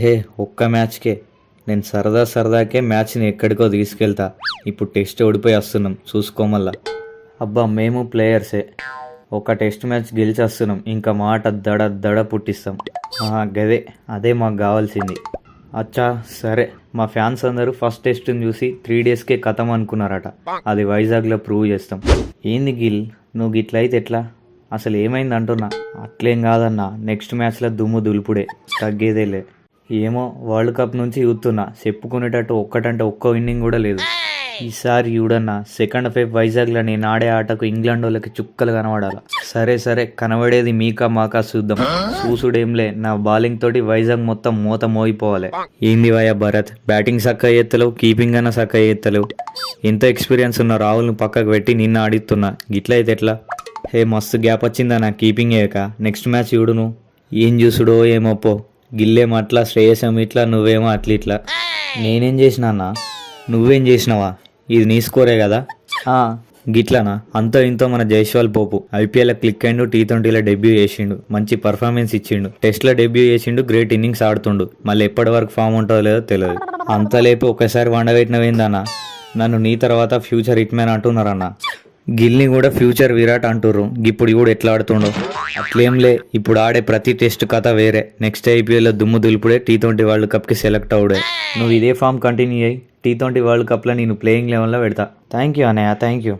హే ఒక్క మ్యాచ్కే నేను సరదాకే మ్యాచ్ని ఎక్కడికో తీసుకెళ్తా. ఇప్పుడు టెస్ట్ ఓడిపోయి వస్తున్నాం చూసుకోమల్లా. అబ్బా మేము ప్లేయర్సే, ఒక టెస్ట్ మ్యాచ్ గెలిచి వస్తున్నాం, ఇంకా మాట దడ దడ పుట్టిస్తాం. అదే మాకు కావాల్సింది. అచ్చా సరే, మా ఫ్యాన్స్ అందరూ ఫస్ట్ టెస్ట్ని చూసి 3 డేస్కే కథం అనుకున్నారట. అది వైజాగ్లో ప్రూవ్ చేస్తాం. ఏంది గిల్, నువ్వు గిట్లయితే ఎట్లా? అసలు ఏమైంది అంటున్నా. అట్లేం కాదన్నా, నెక్స్ట్ మ్యాచ్లో దుమ్ము దులుపుడే, తగ్గేదేలే. ఏమో వరల్డ్ కప్ నుంచి చూస్తున్నా, చెప్పుకునేటట్టు ఒక్క ఇన్నింగ్ కూడా లేదు. ఈసారి చూడన్నా, సెకండ్ ఫేఫ్ వైజాగ్లో నేను ఆడే ఆటకు ఇంగ్లాండ్ వాళ్ళకి చుక్కలు కనబడాల. సరే కనబడేది మీకా మాకా చూద్దాం. చూసుడేంలే, నా బౌలింగ్ తోటి వైజాగ్ మొత్తం మూత మోగిపోవాలి. ఏంది వయ్యా భరత్, బ్యాటింగ్ సక్క ఎత్తలేవు, కీపింగ్ అన్న సక్క ఎత్తలేవు. ఎంతో ఎక్స్పీరియన్స్ ఉన్న రాహుల్ని పక్కకు పెట్టి నిన్న ఆడిస్తున్నా, గిట్ల అయితే ఎట్లా? మస్తు గ్యాప్ వచ్చిందా నా కీపింగ్ అయ్యాక. నెక్స్ట్ మ్యాచ్ చూడును, ఏం చూసుడో ఏమోపో. గిల్లేమో అట్లా, శ్రేయసం ఇట్లా, నువ్వేమో అట్లా. నేనేం చేసినా అన్న? నువ్వేం చేసినావా? ఇది నీ స్కోరే కదా. గిట్లానా? అంతో ఇంతో మన జైస్వాల్ పోపు ఐపీఎల్ క్లిక్ అయిండు, T20లో డెబ్యూ చేసిండు, మంచి పర్ఫార్మెన్స్ ఇచ్చిండు. టెస్ట్లో డెబ్యూ చేసిండు, గ్రేట్ ఇన్నింగ్స్ ఆడుతుండు. మళ్ళీ ఎప్పటి వరకు ఫామ్ ఉంటుందో లేదో తెలియదు. అంత లేపు ఒకసారి వండబెట్టినవేందన్న? నన్ను నీ తర్వాత ఫ్యూచర్ హిట్ మ్యాన్ అంటున్నారన్న. గిల్ని కూడా ఫ్యూచర్ విరాట్ అంటుర్రు. ఇప్పుడు కూడా ఎట్లా ఆడుతుండో అట్లేంలే. ఇప్పుడు ఆడే ప్రతి టెస్ట్ కథ వేరే. నెక్స్ట్ ఐపీఎల్లో దుమ్ము దులుపుడే, T20 వరల్డ్ కప్కి సెలెక్ట్ అవుడే. నువ్వు ఇదే ఫామ్ కంటిన్యూ అయ్యి T20 వరల్డ్ కప్లో నేను ప్లేయింగ్ లెవెల్లో పెడతా. థ్యాంక్ యూ అన్నయ్య, థ్యాంక్ యూ.